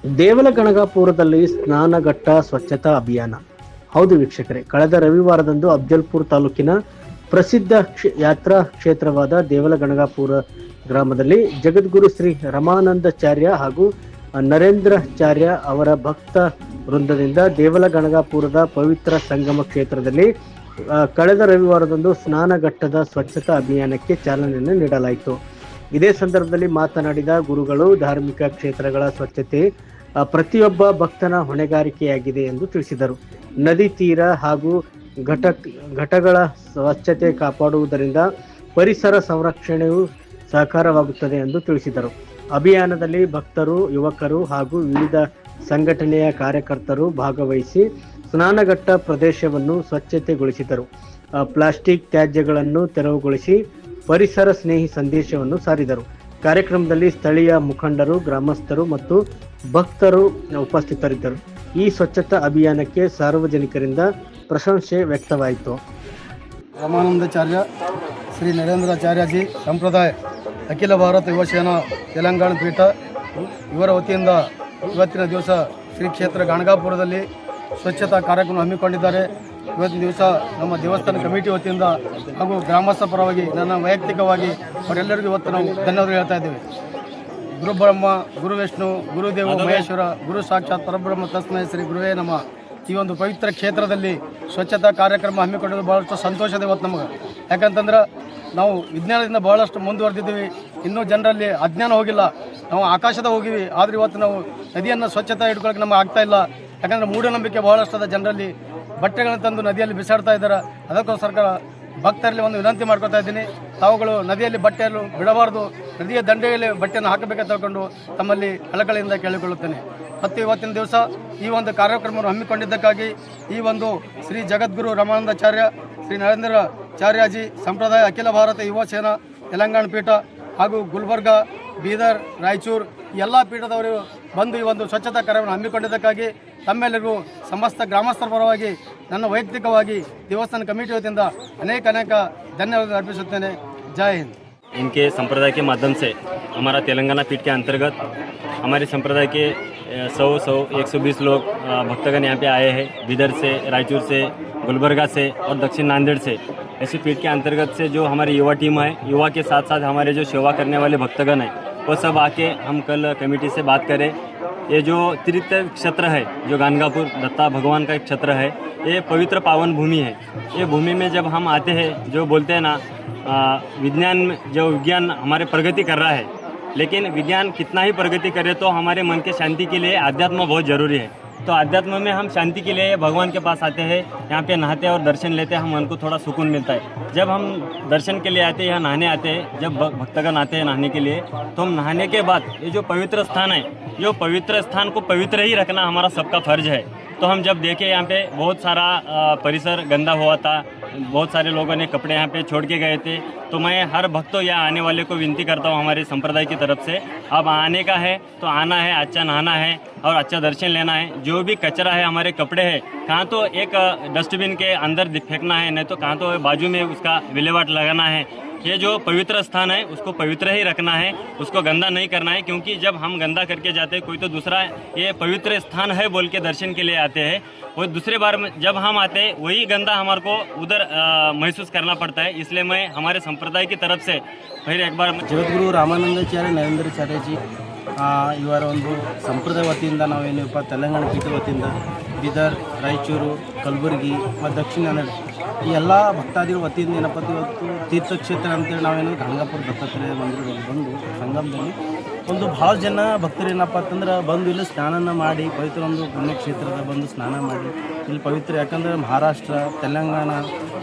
ದೇವಲಗಣಗಾಪುರದಲ್ಲಿ ಸ್ನಾನಘಟ್ಟ ಸ್ವಚ್ಛತಾ ಅಭಿಯಾನ. ಹೌದು ವೀಕ್ಷಕರೇ, ಕಳೆದ ರವಿವಾರದಂದು ಅಫ್ಜಲ್ಪುರ ತಾಲೂಕಿನ ಪ್ರಸಿದ್ಧ ಯಾತ್ರಾ ಕ್ಷೇತ್ರವಾದ ದೇವಲಗಣಗಾಪುರ ಗ್ರಾಮದಲ್ಲಿ ಜಗದ್ಗುರು ಶ್ರೀ ರಮಾನಂದಾಚಾರ್ಯ ಹಾಗೂ ನರೇಂದ್ರಾಚಾರ್ಯ ಅವರ ಭಕ್ತ ವೃಂದದಿಂದ ದೇವಲಗಣಗಾಪುರದ ಪವಿತ್ರ ಸಂಗಮ ಕ್ಷೇತ್ರದಲ್ಲಿ ಕಳೆದ ರವಿವಾರದಂದು ಸ್ನಾನಘಟ್ಟದ ಸ್ವಚ್ಛತಾ ಅಭಿಯಾನಕ್ಕೆ ಚಾಲನೆಯನ್ನು ನೀಡಲಾಯಿತು. ಇದೇ ಸಂದರ್ಭದಲ್ಲಿ ಮಾತನಾಡಿದ ಗುರುಗಳು, ಧಾರ್ಮಿಕ ಕ್ಷೇತ್ರಗಳ ಸ್ವಚ್ಛತೆ ಪ್ರತಿಯೊಬ್ಬ ಭಕ್ತನ ಹೊಣೆಗಾರಿಕೆಯಾಗಿದೆ ಎಂದು ತಿಳಿಸಿದರು. ನದಿ ತೀರ ಹಾಗೂ ಘಟಗಳ ಸ್ವಚ್ಛತೆ ಕಾಪಾಡುವುದರಿಂದ ಪರಿಸರ ಸಂರಕ್ಷಣೆಯು ಸಹಕಾರವಾಗುತ್ತದೆ ಎಂದು ತಿಳಿಸಿದರು. ಅಭಿಯಾನದಲ್ಲಿ ಭಕ್ತರು, ಯುವಕರು ಹಾಗೂ ವಿವಿಧ ಸಂಘಟನೆಯ ಕಾರ್ಯಕರ್ತರು ಭಾಗವಹಿಸಿ ಸ್ನಾನಘಟ್ಟ ಪ್ರದೇಶವನ್ನು ಸ್ವಚ್ಛತೆಗೊಳಿಸಿದರು. ಪ್ಲಾಸ್ಟಿಕ್ ತ್ಯಾಜ್ಯಗಳನ್ನು ತೆರವುಗೊಳಿಸಿ ಪರಿಸರ ಸ್ನೇಹಿ ಸಂದೇಶವನ್ನು ಸಾರಿದರು. ಕಾರ್ಯಕ್ರಮದಲ್ಲಿ ಸ್ಥಳೀಯ ಮುಖಂಡರು, ಗ್ರಾಮಸ್ಥರು ಮತ್ತು ಭಕ್ತರು ಉಪಸ್ಥಿತರಿದ್ದರು. ಈ ಸ್ವಚ್ಛತಾ ಅಭಿಯಾನಕ್ಕೆ ಸಾರ್ವಜನಿಕರಿಂದ ಪ್ರಶಂಸೆ ವ್ಯಕ್ತವಾಯಿತು. ರಮಾನಂದಾಚಾರ್ಯ ಶ್ರೀ ನರೇಂದ್ರಾಚಾರ್ಯಜಿ ಸಂಪ್ರದಾಯ ಅಖಿಲ ಭಾರತ ಯುವ ಸೇನಾ ತೆಲಂಗಾಣ ಪೀಠ ಇವರ ವತಿಯಿಂದ ಇವತ್ತಿನ ದಿವಸ ಶ್ರೀ ಕ್ಷೇತ್ರ ಗಣಗಾಪುರದಲ್ಲಿ ಸ್ವಚ್ಛತಾ ಕಾರ್ಯಕ್ರಮ ಹಮ್ಮಿಕೊಂಡಿದ್ದಾರೆ. ಇವತ್ತಿನ ದಿವಸ ನಮ್ಮ ದೇವಸ್ಥಾನ ಕಮಿಟಿ ವತಿಯಿಂದ ಹಾಗೂ ಗ್ರಾಮಸ್ಥ ಪರವಾಗಿ ನನ್ನ ವೈಯಕ್ತಿಕವಾಗಿ ಅವರೆಲ್ಲರಿಗೂ ಇವತ್ತು ನಾವು ಧನ್ಯವಾದ ಹೇಳ್ತಾ ಇದ್ದೇವೆ. ಗುರು ಬ್ರಹ್ಮ, ಗುರು ವಿಷ್ಣು, ಗುರುದೇವ ಮಹೇಶ್ವರ, ಗುರು ಸಾಕ್ಷಾತ್ ಪರಬ್ರಹ್ಮ ತಸ್ಮೈ ಶ್ರೀ ಗುರುವೇ ನಮ. ಈ ಒಂದು ಪವಿತ್ರ ಕ್ಷೇತ್ರದಲ್ಲಿ ಸ್ವಚ್ಛತಾ ಕಾರ್ಯಕ್ರಮ ಹಮ್ಮಿಕೊಂಡಿದ್ದು ಭಾಳಷ್ಟು ಸಂತೋಷದ ಇವತ್ತು ನಮಗೆ. ಯಾಕಂತಂದ್ರೆ ನಾವು ವಿಜ್ಞಾನದಿಂದ ಭಾಳಷ್ಟು ಮುಂದುವರೆದಿದ್ದೀವಿ. ಇನ್ನೂ ಜನರಲ್ಲಿ ಅಜ್ಞಾನ ಹೋಗಿಲ್ಲ. ನಾವು ಆಕಾಶದ ಹೋಗಿವಿ, ಆದರೆ ಇವತ್ತು ನಾವು ನದಿಯನ್ನು ಸ್ವಚ್ಛತಾ ಇಟ್ಕೊಳ್ಳೋಕೆ ನಮಗೆ ಆಗ್ತಾ ಇಲ್ಲ. ಯಾಕಂದರೆ ಮೂಢನಂಬಿಕೆ ಭಾಳಷ್ಟು ಅದ ಜನರಲ್ಲಿ. ಬಟ್ಟೆಗಳನ್ನು ತಂದು ನದಿಯಲ್ಲಿ ಬಿಸಾಡ್ತಾ ಇದ್ದಾರೆ. ಅದಕ್ಕೋಸ್ಕರ ಭಕ್ತರಲ್ಲಿ ಒಂದು ವಿನಂತಿ ಮಾಡ್ಕೊತಾ ಇದ್ದೀನಿ, ತಾವುಗಳು ನದಿಯಲ್ಲಿ ಬಟ್ಟೆಯನ್ನು ಬಿಡಬಾರ್ದು, ನದಿಯ ದಂಡೆಯಲ್ಲಿ ಬಟ್ಟೆಯನ್ನು ಹಾಕಬೇಕಂತ ತಿಳ್ಕೊಂಡು ತಮ್ಮಲ್ಲಿ ಕಳಕಳಿಯಿಂದ ಕೇಳಿಕೊಳ್ಳುತ್ತೇನೆ. ಮತ್ತು ಇವತ್ತಿನ ದಿವಸ ಈ ಒಂದು ಕಾರ್ಯಕ್ರಮವನ್ನು ಹಮ್ಮಿಕೊಂಡಿದ್ದಕ್ಕಾಗಿ ಈ ಒಂದು ಶ್ರೀ ಜಗದ್ಗುರು ರಮಾನಂದಾಚಾರ್ಯ ಶ್ರೀ ನರೇಂದ್ರಾಚಾರ್ಯಜಿ ಸಂಪ್ರದಾಯ ಅಖಿಲ ಭಾರತ ಯುವ ಸೇನಾ ತೆಲಂಗಾಣ ಪೀಠ ಹಾಗೂ ಗುಲ್ಬರ್ಗ, ಬೀದರ್, ರಾಯಚೂರು ಎಲ್ಲ ಪೀಠದವರು ಬಂದು ಈ ಒಂದು ಸ್ವಚ್ಛತಾ ಕಾರ್ಯವನ್ನು ಹಮ್ಮಿಕೊಂಡಿದ್ದಕ್ಕಾಗಿ ತಮ್ಮೆಲ್ಲರಿಗೂ ಸಮಸ್ತ ಗ್ರಾಮಸ್ಥರ ಪರವಾಗಿ ನನ್ನ ವೈಯಕ್ತಿಕವಾಗಿ ದೇವಸ್ಥಾನ ಕಮಿಟಿ ವತಿಯಿಂದ ಅನೇಕ ಧನ್ಯವಾದ अर्पिಸುತ್ತೇನೆ. जय हिंद. इनके संप्रदाय के माध्यम से हमारा तेलंगाना पीठ के अंतर्गत हमारे संप्रदाय के 120 लोग भक्तगण यहाँ पे आए हैं. बिदर से, रायचूर से, गुलबर्गा से और दक्षिण नांदेड़ से. ऐसे पीठ के अंतर्गत से जो हमारी युवा टीम है, युवा के साथ साथ हमारे जो सेवा करने वाले भक्तगण हैं, वो सब आके हम कल कमेटी से बात करें. ये जो तीर्थ क्षेत्र है, जो गानगापुर दत्ता भगवान का एक क्षेत्र है, ये पवित्र पावन भूमि है. ये भूमि में जब हम आते हैं, जो बोलते हैं ना विज्ञान हमारे प्रगति कर रहा है, लेकिन विज्ञान कितना ही प्रगति करे तो हमारे मन के शांति के लिए आध्यात्म बहुत ज़रूरी है. तो आध्यात्म में हम शांति के लिए भगवान के पास आते हैं, यहाँ पे नहाते और दर्शन लेते हैं, हम मन को थोड़ा सुकून मिलता है. जब हम दर्शन के लिए आते हैं, यहाँ नहाने आते हैं, जब भक्तगण आते हैं नहाने के लिए, तो हम नहाने के बाद ये जो पवित्र स्थान है, जो पवित्र स्थान को पवित्र ही रखना हमारा सबका फर्ज है. तो हम जब देखे यहाँ पे बहुत सारा परिसर गंदा हुआ था, बहुत सारे लोगों ने कपड़े यहाँ पे छोड़ के गए थे. तो मैं हर भक्तों या आने वाले को विनती करता हूँ हमारे संप्रदाय की तरफ से, अब आने का है तो आना है, अच्छा नहाना है और अच्छा दर्शन लेना है. जो भी कचरा है, हमारे कपड़े हैं, कहाँ तो एक डस्टबिन के अंदर फेंकना है, नहीं तो कहाँ तो बाजू में उसका विलेवाट लगाना है. ये जो पवित्र स्थान है उसको पवित्र ही रखना है, उसको गंदा नहीं करना है. क्योंकि जब हम गंदा करके जाते हैं, कोई तो दूसरा ये पवित्र स्थान है बोल के दर्शन के लिए आते हैं, वो दूसरे बार में जब हम आते हैं वही गंदा हमारे को उधर महसूस करना पड़ता है. इसलिए मैं हमारे संप्रदाय की तरफ से फिर एक बार ಜಗದ್ಗುರು ರಾಮಾನಂದಾಚಾರ್ಯ ನರೇಂದ್ರಾಚಾರ್ಯಜಿ ಇವರ ಒಂದು ಸಂಪ್ರದಾಯ ವತಿಯಿಂದ ನಾವೇನಪ್ಪ ತೆಲಂಗಾಣ ಪೀಠ ವತಿಯಿಂದ ಬೀದರ್, ರಾಯಚೂರು, ಕಲಬುರಗಿ ಮತ್ತು ದಕ್ಷಿಣ ಕನ್ನಡ ಈ ಎಲ್ಲ ಭಕ್ತಾದಿಗಳ ವತಿಯಿಂದ ಏನಪ್ಪ ಇವತ್ತು ತೀರ್ಥಕ್ಷೇತ್ರ ಅಂತೇಳಿ ನಾವೇನು ಗಂಗಾಪುರ ದತ್ತಾತ್ರೇಯ ಮಂದಿರದಲ್ಲಿ ಬಂದು ಸಂಗಮದಲ್ಲಿ ಒಂದು ಭಾಳ ಜನ ಭಕ್ತರು ಏನಪ್ಪ ಅಂತಂದ್ರೆ ಬಂದು ಇಲ್ಲಿ ಸ್ನಾನ ಮಾಡಿ ಪವಿತ್ರ ಒಂದು ಪುಣ್ಯಕ್ಷೇತ್ರದ ಬಂದು ಸ್ನಾನ ಮಾಡಿ ಇಲ್ಲಿ ಪವಿತ್ರ, ಯಾಕಂದರೆ ಮಹಾರಾಷ್ಟ್ರ, ತೆಲಂಗಾಣ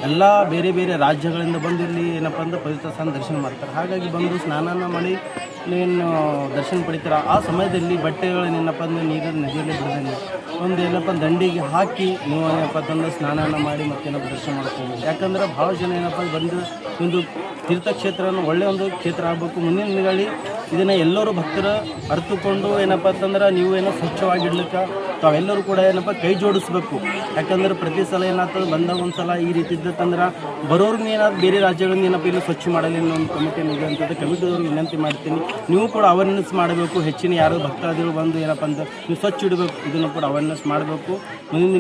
ಎಲ್ಲ ಬೇರೆ ಬೇರೆ ರಾಜ್ಯಗಳಿಂದ ಬಂದು ಇಲ್ಲಿ ಏನಪ್ಪ ಅಂದ್ರೆ ಪವಿತ್ರ ಸ್ಥಾನ ದರ್ಶನ ಮಾಡ್ತಾರೆ. ಹಾಗಾಗಿ ಬಂದು ಸ್ನಾನ ಮಾಡಿ ಏನು ದರ್ಶನ ಪಡಿತಾರೆ. ಆ ಸಮಯದಲ್ಲಿ ಬಟ್ಟೆಗಳನ್ನೇನಪ್ಪ ಅಂದ್ರೆ ನೀರಲ್ಲಿ ನದಿಯಲ್ಲಿ ಬಿಡೋದಿಲ್ಲ, ಒಂದು ಏನಪ್ಪ ದಂಡಿಗೆ ಹಾಕಿ ನೀವು ಏನಪ್ಪ ಅಂತಂದ್ರೆ ಸ್ನಾನ ಮಾಡಿ ಮತ್ತೇನಪ್ಪ ದರ್ಶನ ಮಾಡ್ತೀವಿ. ಯಾಕಂದ್ರೆ ಭಾಳ ಜನ ಏನಪ್ಪ ಬಂದು ಒಂದು ತೀರ್ಥಕ್ಷೇತ್ರವನ್ನು ಒಳ್ಳೆಯ ಒಂದು ಕ್ಷೇತ್ರ ಆಗಬೇಕು. ಮುಂದಿನ ದಿನಗಳಲ್ಲಿ ಇದನ್ನು ಎಲ್ಲರೂ ಭಕ್ತರು ಅರ್ಥಕೊಂಡು ಏನಪ್ಪ ಅಂತಂದ್ರೆ ನೀವು ಏನೋ ಸ್ವಚ್ಛವಾಗಿಡ್ಲಿಕ್ಕೆ ತಾವೆಲ್ಲರೂ ಕೂಡ ಏನಪ್ಪ ಕೈ ಜೋಡಿಸ್ಬೇಕು. ಯಾಕಂದ್ರೆ ಪ್ರತಿ ಸಲ ಏನಾಗ್ತದೆ ಬಂದಾಗ ಒಂದು ಸಲ ಈ ರೀತಿ ಇದ್ದತ್ತಂದ್ರೆ ಬರೋರ್ಗೆ ಏನಾದ್ರು ಬೇರೆ ರಾಜ್ಯಗಳಿಂದ ಏನಪ್ಪ ಇಲ್ಲಿ ಸ್ವಚ್ಛ ಮಾಡಲಿ ಅನ್ನೋ ಒಂದು ಕಮಿಟಿ ಇದೆ ಅಂತಂದ್ರೆ ಕಮಿಟಿದವ್ರಿಗೆ ವಿನಂತಿ ಮಾಡ್ತೀನಿ. ನೀವು ಕೂಡ ಅವೇರ್ನೆಸ್ ಮಾಡಬೇಕು. ಹೆಚ್ಚಿನ ಯಾರು ಭಕ್ತಾದಿಗಳು ಬಂದು ಏನಪ್ಪ ಅಂತ ನೀವು ಸ್ವಚ್ಛ ಇಡಬೇಕು, ಇದನ್ನು ಕೂಡ ಅವೇರ್ನೆಸ್ ಮಾಡಬೇಕು. ಮುಂದಿನ